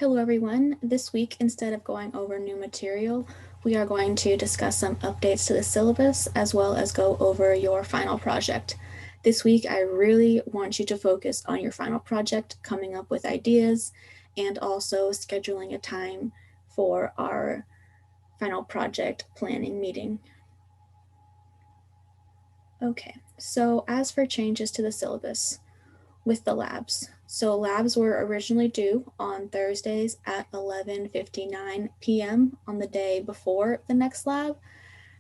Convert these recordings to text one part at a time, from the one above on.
Hello everyone. This week, instead of going over new material, we are going to discuss some updates to the syllabus as well as go over your final project. This week, I really want you to focus on your final project, coming up with ideas, and also scheduling a time for our final project planning meeting. Okay, so as for changes to the syllabus, with the labs. So labs were originally due on Thursdays at 11:59 p.m. on the day before the next lab.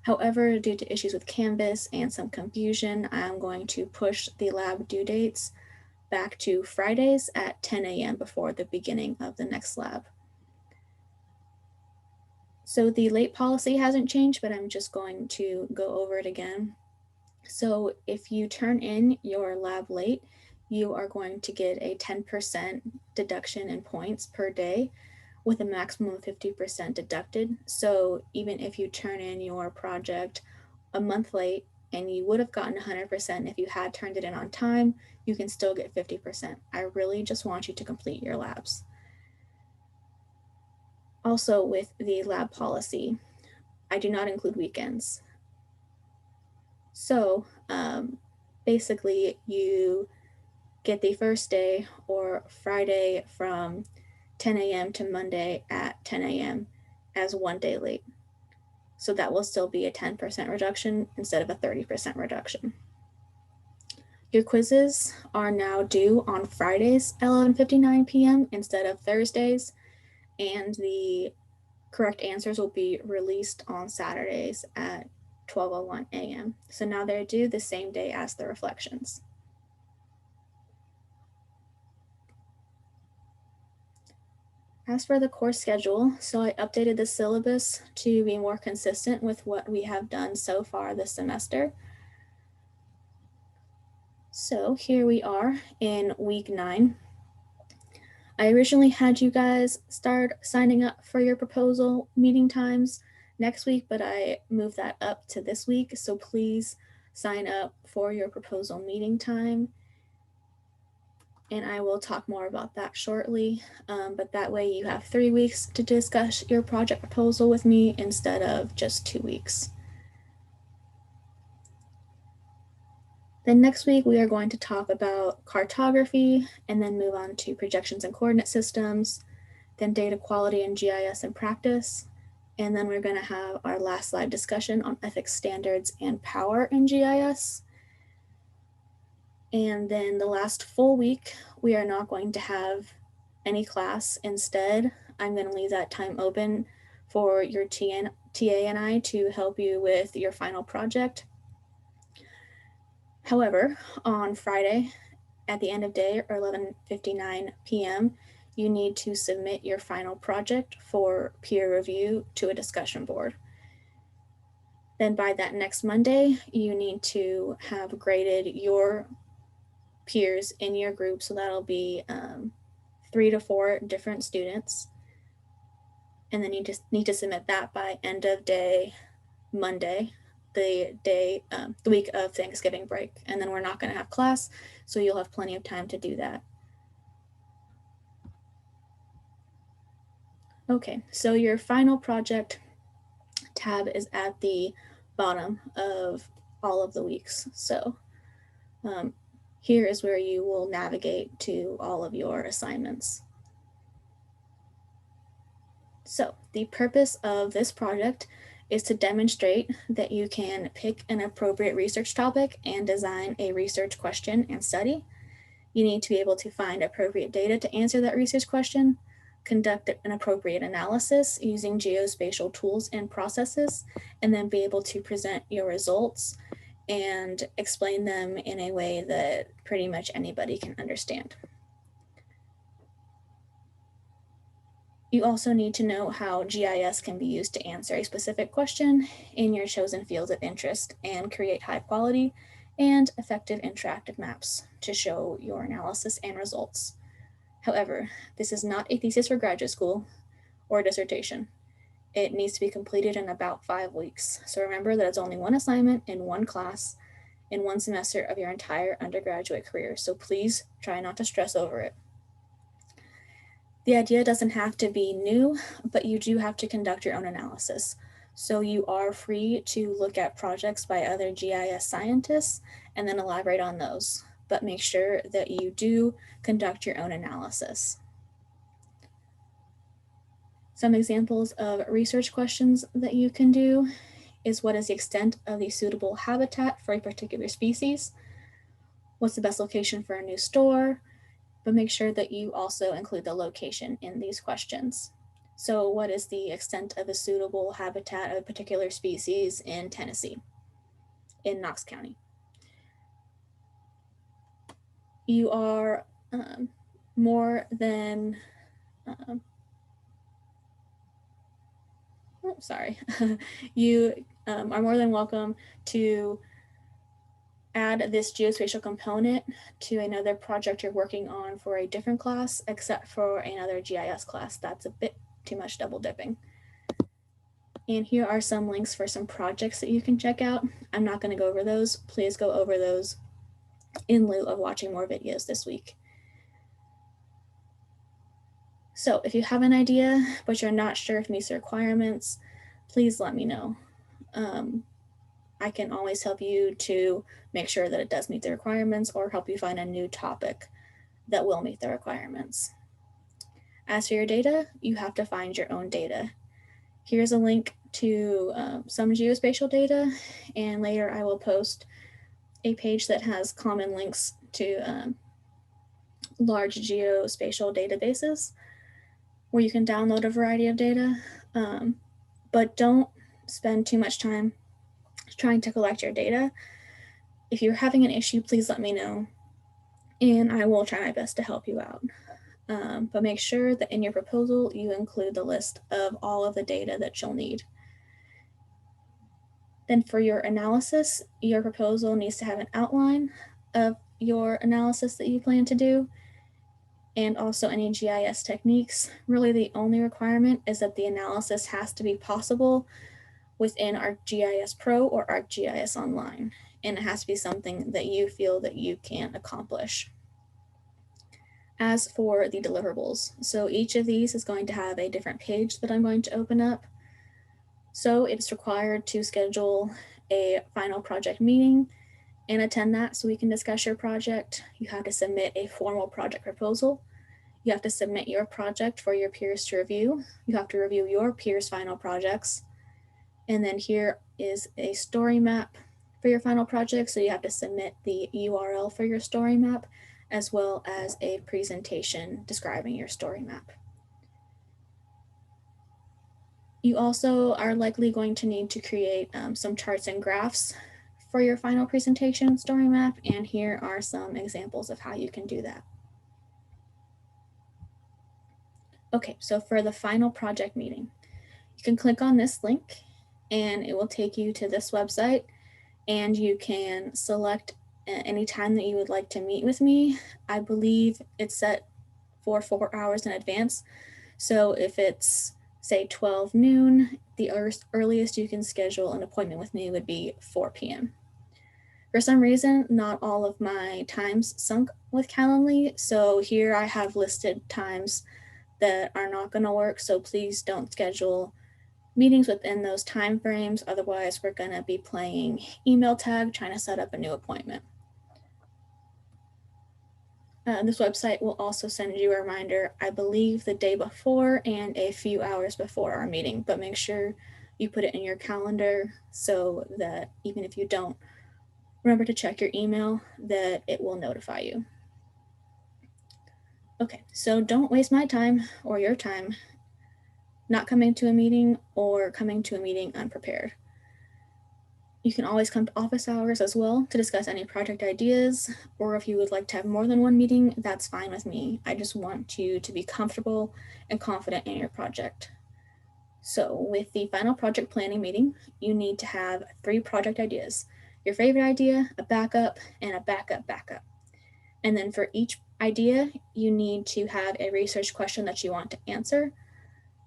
However, due to issues with Canvas and some confusion, I'm going to push the lab due dates back to Fridays at 10 a.m. before the beginning of the next lab. So the late policy hasn't changed, but I'm just going to go over it again. So if you turn in your lab late, you are going to get a 10% deduction in points per day with a maximum of 50% deducted. So even if you turn in your project a month late and you would have gotten 100% if you had turned it in on time, you can still get 50%. I really just want you to complete your labs. Also, with the lab policy, I do not include weekends. So basically, you get the first day or Friday from 10 a.m. to Monday at 10 a.m. as one day late. So that will still be a 10% reduction instead of a 30% reduction. Your quizzes are now due on Fridays at 11:59 p.m. instead of Thursdays, and the correct answers will be released on Saturdays at 12:01 a.m. So now they're due the same day as the reflections. As for the course schedule, so I updated the syllabus to be more consistent with what we have done so far this semester. So here we are in week 9. I originally had you guys start signing up for your proposal meeting times next week, but I moved that up to this week. So please sign up for your proposal meeting time. And I will talk more about that shortly. But that way you have 3 weeks to discuss your project proposal with me instead of just 2 weeks. Then next week we are going to talk about cartography and then move on to projections and coordinate systems, then data quality and GIS in practice. And then we're going to have our last live discussion on ethics standards and power in GIS. And then the last full week, we are not going to have any class. Instead, I'm going to leave that time open for your TA and I to help you with your final project. However, on Friday at the end of day or 11:59 p.m., you need to submit your final project for peer review to a discussion board. Then by that next Monday, you need to have graded your peers in your group. So that'll be 3 to 4 different students. And then you just need to submit that by end of day Monday, the week of Thanksgiving break. And then we're not going to have class, so you'll have plenty of time to do that. Okay, so your final project tab is at the bottom of all of the weeks. So here is where you will navigate to all of your assignments. So the purpose of this project is to demonstrate that you can pick an appropriate research topic and design a research question and study. You need to be able to find appropriate data to answer that research question, conduct an appropriate analysis using geospatial tools and processes, and then be able to present your results and explain them in a way that pretty much anybody can understand. You also need to know how GIS can be used to answer a specific question in your chosen fields of interest and create high quality and effective interactive maps to show your analysis and results. However, this is not a thesis for graduate school or a dissertation. It needs to be completed in about 5 weeks. So remember that it's only one assignment in one class in one semester of your entire undergraduate career. So please try not to stress over it. The idea doesn't have to be new, but you do have to conduct your own analysis. So you are free to look at projects by other GIS scientists and then elaborate on those, but make sure that you do conduct your own analysis. Some examples of research questions that you can do is, what is the extent of the suitable habitat for a particular species? What's the best location for a new store? But make sure that you also include the location in these questions. So what is the extent of a suitable habitat of a particular species in Tennessee, in Knox County? You are more than, you are more than welcome to add this geospatial component to another project you're working on for a different class, except for another GIS class. That's a bit too much double dipping. And here are some links for some projects that you can check out. I'm not going to go over those. Please go over those in lieu of watching more videos this week. So if you have an idea, but you're not sure if it meets the requirements, please let me know. I can always help you to make sure that it does meet the requirements, or help you find a new topic that will meet the requirements. As for your data, you have to find your own data. Here's a link to some geospatial data, and later I will post a page that has common links to large geospatial databases where you can download a variety of data, but don't spend too much time trying to collect your data. If you're having an issue, please let me know, and I will try my best to help you out. But make sure that in your proposal, you include the list of all of the data that you'll need. Then for your analysis, your proposal needs to have an outline of your analysis that you plan to do, and also any GIS techniques. Really, the only requirement is that the analysis has to be possible within ArcGIS Pro or ArcGIS Online, and it has to be something that you feel that you can accomplish. As for the deliverables, so each of these is going to have a different page that I'm going to open up. So it's required to schedule a final project meeting and attend that so we can discuss your project. You have to submit a formal project proposal. You have to submit your project for your peers to review. You have to review your peers' final projects. And then here is a story map for your final project. So you have to submit the URL for your story map, as well as a presentation describing your story map. You also are likely going to need to create some charts and graphs for your final presentation story map, and here are some examples of how you can do that. Okay, so for the final project meeting, you can click on this link and it will take you to this website, and you can select any time that you would like to meet with me. I believe it's set for 4 hours in advance. So if it's, say, 12 noon, the earliest you can schedule an appointment with me would be 4 p.m. For some reason, not all of my times sunk with Calendly, so here I have listed times that are not going to work, so please don't schedule meetings within those time frames. Otherwise, we're going to be playing email tag trying to set up a new appointment. This website will also send you a reminder, I believe, the day before and a few hours before our meeting, but make sure you put it in your calendar so that even if you don't remember to check your email, that it will notify you. Okay, so don't waste my time or your time not coming to a meeting or coming to a meeting unprepared. You can always come to office hours as well to discuss any project ideas, or if you would like to have more than one meeting, that's fine with me. I just want you to be comfortable and confident in your project. So with the final project planning meeting, you need to have 3 project ideas: your favorite idea, a backup, and a backup backup. And then for each idea, you need to have a research question that you want to answer,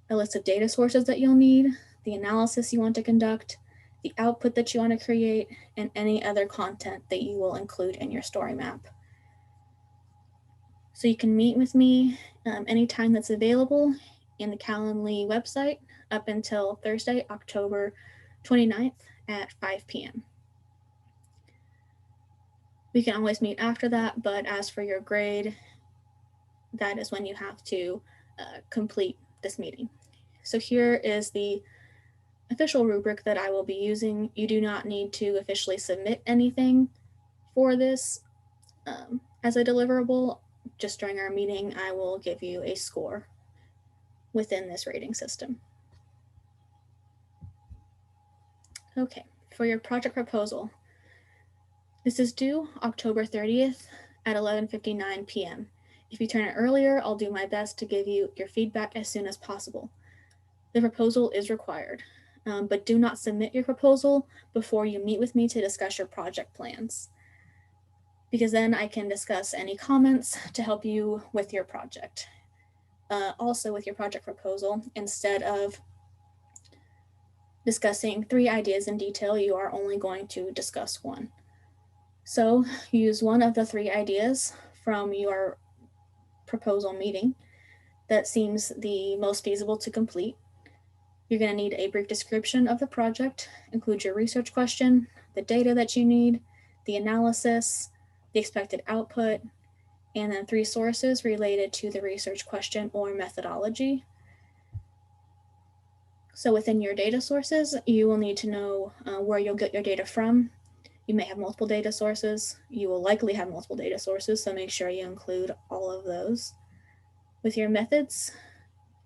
a list of data sources that you'll need, the analysis you want to conduct, the output that you want to create, and any other content that you will include in your story map. So you can meet with me anytime that's available in the Calendly website up until Thursday, October 29th at 5 p.m. We can always meet after that, but as for your grade, that is when you have to complete this meeting. So here is the official rubric that I will be using. You do not need to officially submit anything for this as a deliverable. Just during our meeting, I will give you a score within this rating system. Okay, for your project proposal, this is due October 30th at 11:59 p.m. If you turn it earlier, I'll do my best to give you your feedback as soon as possible. The proposal is required, but do not submit your proposal before you meet with me to discuss your project plans, because then I can discuss any comments to help you with your project. Also, with your project proposal, instead of discussing 3 ideas in detail, you are only going to discuss 1. So use one of the 3 ideas from your proposal meeting that seems the most feasible to complete. You're going to need a brief description of the project, include your research question, the data that you need, the analysis, the expected output, and then 3 sources related to the research question or methodology. So within your data sources, you will need to know where you'll get your data from. You may have multiple data sources. You will likely have multiple data sources, so make sure you include all of those. With your methods,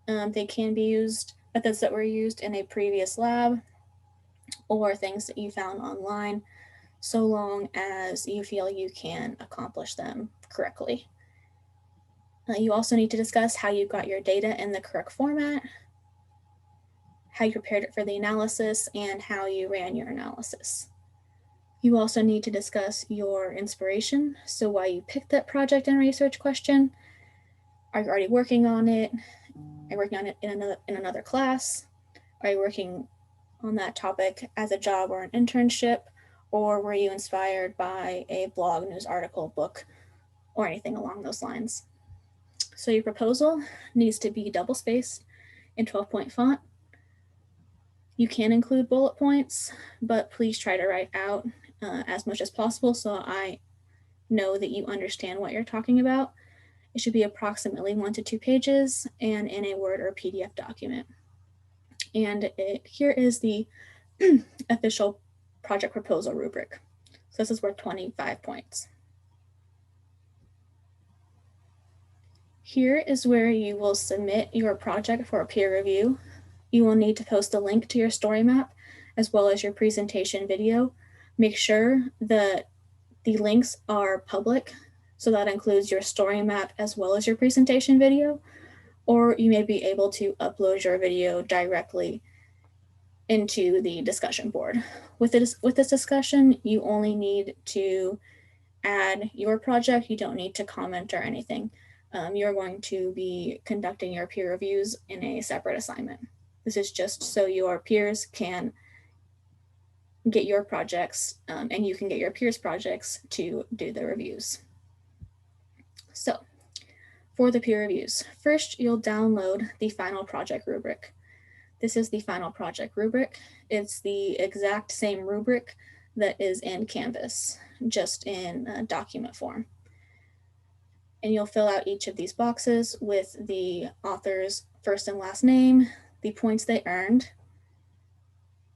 they can be used, methods that were used in a previous lab or things that you found online, so long as you feel you can accomplish them correctly. You also need to discuss how you got your data in the correct format, how you prepared it for the analysis, and how you ran your analysis. You also need to discuss your inspiration, so why you picked that project and research question. Are you already working on it? Are you working on it in another class? Are you working on that topic as a job or an internship? Or were you inspired by a blog, news article, book, or anything along those lines? So your proposal needs to be double-spaced in 12-point font. You can include bullet points, but please try to write out as much as possible so I know that you understand what you're talking about. It should be approximately 1 to 2 pages and in a Word or PDF document. And here is the official project proposal rubric. So this is worth 25 points. Here is where you will submit your project for a peer review. You will need to post a link to your story map as well as your presentation video. Make sure that the links are public, so that includes your story map as well as your presentation video, or you may be able to upload your video directly into the discussion board. With this discussion, you only need to add your project. You don't need to comment or anything. You're going to be conducting your peer reviews in a separate assignment. This is just so your peers can get your projects and you can get your peers' projects to do the reviews. So for the peer reviews, first you'll download the final project rubric. This is the final project rubric. It's the exact same rubric that is in Canvas, just in document form. And you'll fill out each of these boxes with the author's first and last name, the points they earned.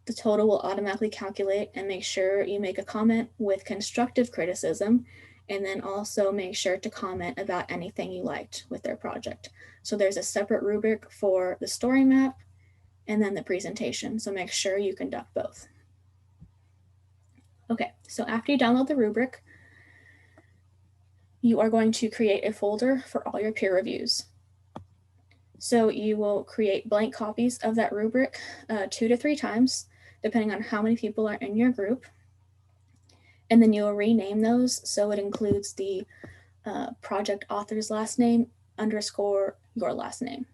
The total will automatically calculate, and make sure you make a comment with constructive criticism, and then also make sure to comment about anything you liked with their project. So there's a separate rubric for the story map and then the presentation. So make sure you conduct both. Okay, so after you download the rubric, you are going to create a folder for all your peer reviews. So you will create blank copies of that rubric 2 to 3 times, depending on how many people are in your group. And then you'll rename those so it includes the project author's last name _ your last name.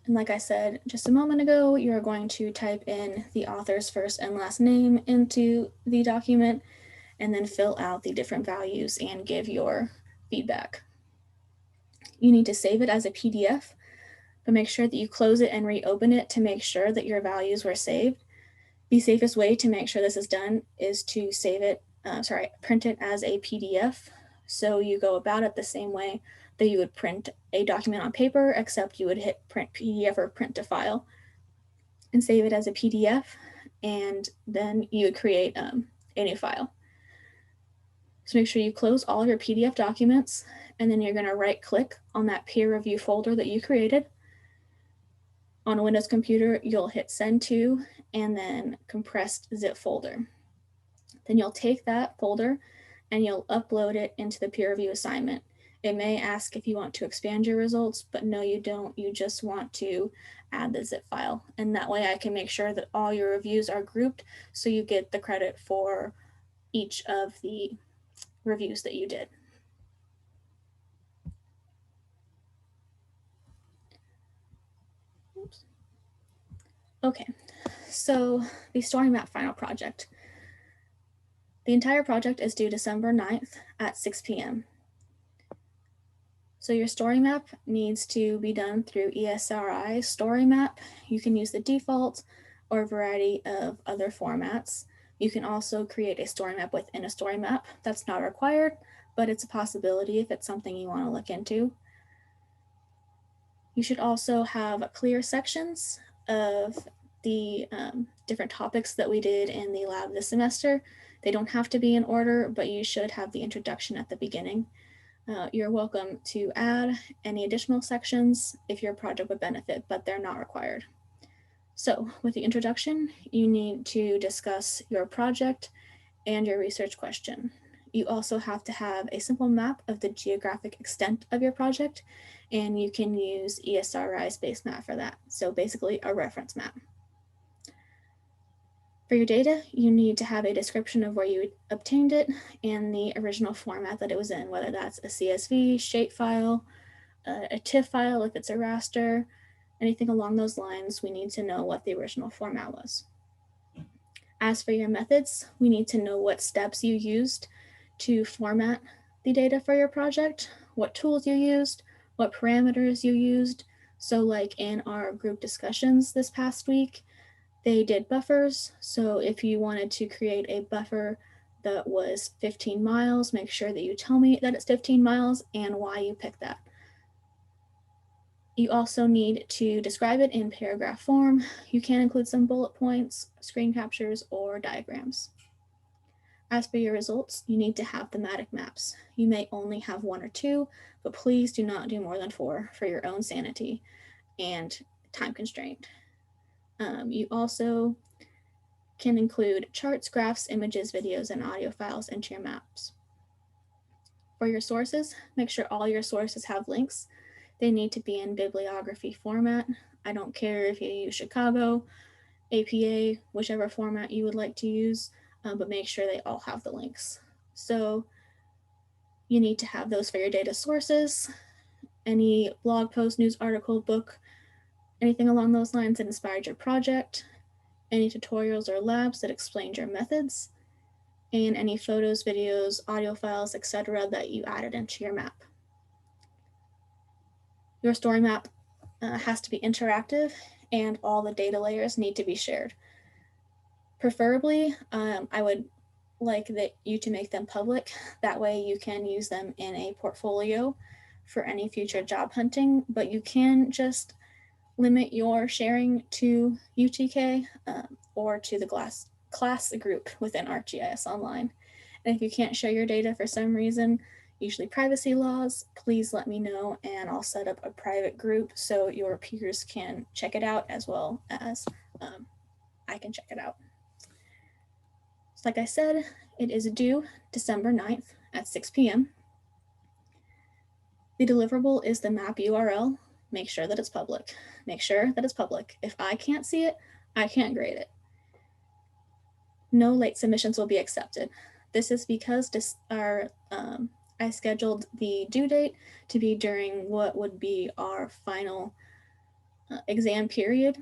And like I said just a moment ago, you're going to type in the author's first and last name into the document and then fill out the different values and give your feedback. You need to save it as a PDF, but make sure that you close it and reopen it to make sure that your values were saved. The safest way to make sure this is done is to print it as a PDF. So you go about it the same way that you would print a document on paper, except you would hit print PDF or print to file and save it as a PDF, and then you would create a new file. So make sure you close all your PDF documents, and then you're going to right click on that peer review folder that you created. On a Windows computer, you'll hit send to and then compressed zip folder. Then you'll take that folder and you'll upload it into the peer review assignment. It may ask if you want to expand your results, but no, you don't. You just want to add the zip file. And that way I can make sure that all your reviews are grouped so you get the credit for each of the reviews that you did. Oops. Okay, so the story map final project. The entire project is due December 9th at 6 p.m. So your story map needs to be done through ESRI story map. You can use the default or a variety of other formats. You can also create a story map within a story map. That's not required, but it's a possibility if it's something you want to look into. You should also have clear sections of the different topics that we did in the lab this semester. They don't have to be in order, but you should have the introduction at the beginning. You're welcome to add any additional sections if your project would benefit, but they're not required. So with the introduction, you need to discuss your project and your research question. You also have to have a simple map of the geographic extent of your project, and you can use ESRI space map for that. So basically a reference map. For your data, you need to have a description of where you obtained it and the original format that it was in, whether that's a CSV, shapefile, a TIFF file if it's a raster, anything along those lines. We need to know what the original format was. As for your methods, we need to know what steps you used to format the data for your project, what tools you used, what parameters you used. So like in our group discussions this past week, they did buffers. So if you wanted to create a buffer that was 15 miles, make sure that you tell me that it's 15 miles and why you picked that. You also need to describe it in paragraph form. You can include some bullet points, screen captures, or diagrams. As for your results, you need to have thematic maps. You may only have 1 or 2, but please do not do more than 4 for your own sanity and time constraint. You also can include charts, graphs, images, videos, and audio files into your maps. For your sources, make sure all your sources have links. They need to be in bibliography format. I don't care if you use Chicago, APA, whichever format you would like to use, but make sure they all have the links. So you need to have those for your data sources, any blog post, news article, book, anything along those lines that inspired your project, any tutorials or labs that explained your methods, and any photos, videos, audio files, etc. that you added into your map. Your story map has to be interactive and all the data layers need to be shared. Preferably, I would like you to make them public. That way you can use them in a portfolio for any future job hunting, but you can just limit your sharing to UTK or to the class group within ArcGIS Online. And if you can't share your data for some reason, usually privacy laws, please let me know and I'll set up a private group so your peers can check it out as well as I can check it out. So like I said, it is due December 9th at 6 p.m. The deliverable is the map URL. Make sure that it's public. Make sure that it's public. If I can't see it, I can't grade it. No late submissions will be accepted. This is because I scheduled the due date to be during what would be our final exam period.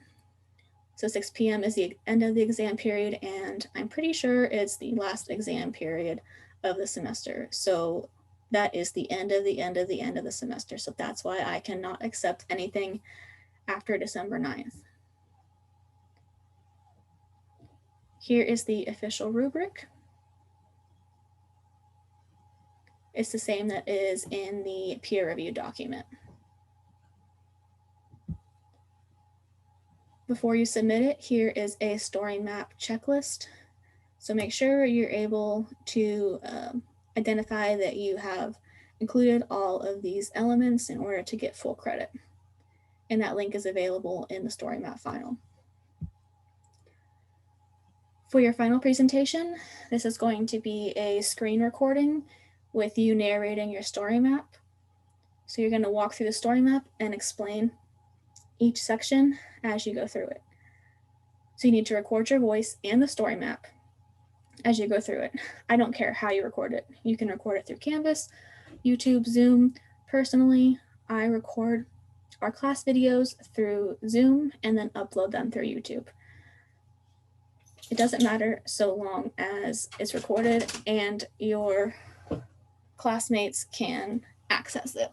So 6 p.m. is the end of the exam period, and I'm pretty sure it's the last exam period of the semester. So that is the end of the end of the end of the semester. So that's why I cannot accept anything after December 9th. Here is the official rubric. It's the same that is in the peer review document. Before you submit it, here is a story map checklist. So make sure you're able to identify that you have included all of these elements in order to get full credit. And that link is available in the story map final. For your final presentation, this is going to be a screen recording with you narrating your story map. So you're going to walk through the story map and explain each section as you go through it. So you need to record your voice and the story map as you go through it. I don't care how you record it. You can record it through Canvas, YouTube, Zoom. Personally, I record our class videos through Zoom and then upload them through YouTube. It doesn't matter so long as it's recorded and your classmates can access it.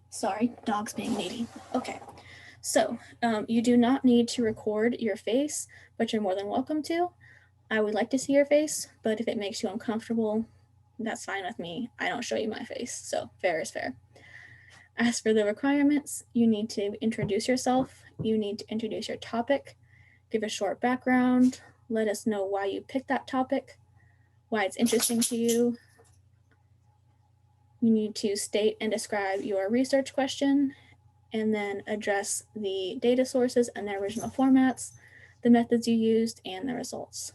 Sorry, dog's being needy. Okay, so you do not need to record your face, but you're more than welcome to. I would like to see your face, but if it makes you uncomfortable, that's fine with me. I don't show you my face, so fair is fair. As for the requirements, you need to introduce yourself, you need to introduce your topic, give a short background, let us know why you picked that topic, why it's interesting to you. You need to state and describe your research question, and then address the data sources and their original formats, the methods you used, and the results.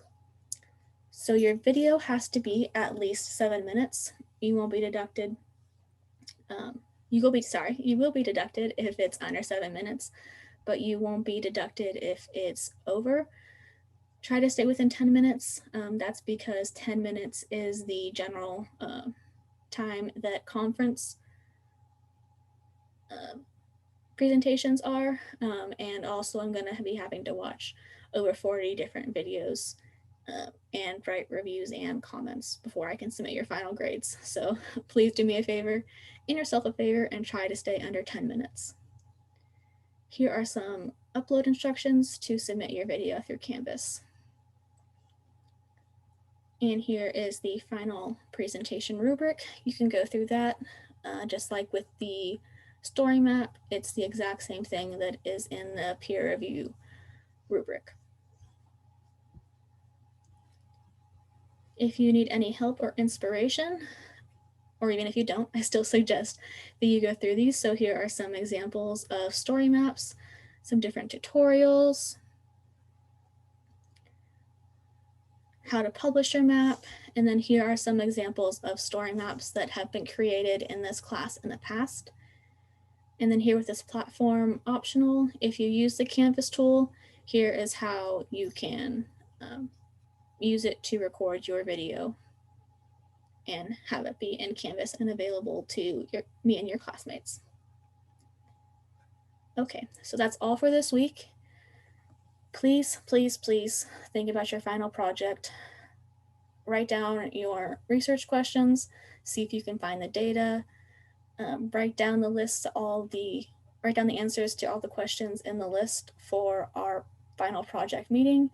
So your video has to be at least 7 minutes. You won't be deducted. You will be deducted if it's under 7 minutes, but you won't be deducted if it's over. Try to stay within 10 minutes. That's because 10 minutes is the general time that conference presentations are. And also I'm going to be having to watch over 40 different videos and write reviews and comments before I can submit your final grades. So please do me a favor and yourself a favor and try to stay under 10 minutes. Here are some upload instructions to submit your video through Canvas. And here is the final presentation rubric. You can go through that just like with the story map. It's the exact same thing that is in the peer review rubric. If you need any help or inspiration, or even if you don't, I still suggest that you go through these. So here are some examples of story maps, some different tutorials, how to publish your map, and then here are some examples of story maps that have been created in this class in the past. And then here with this platform optional, if you use the Canvas tool, here is how you can use it to record your video and have it be in Canvas and available to me and your classmates. Okay, so that's all for this week. Please, please, please think about your final project. Write down your research questions, see if you can find the data, write down the answers to all the questions in the list for our final project meeting,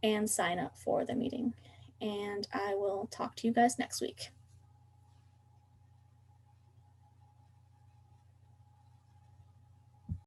and sign up for the meeting. And I will talk to you guys next week.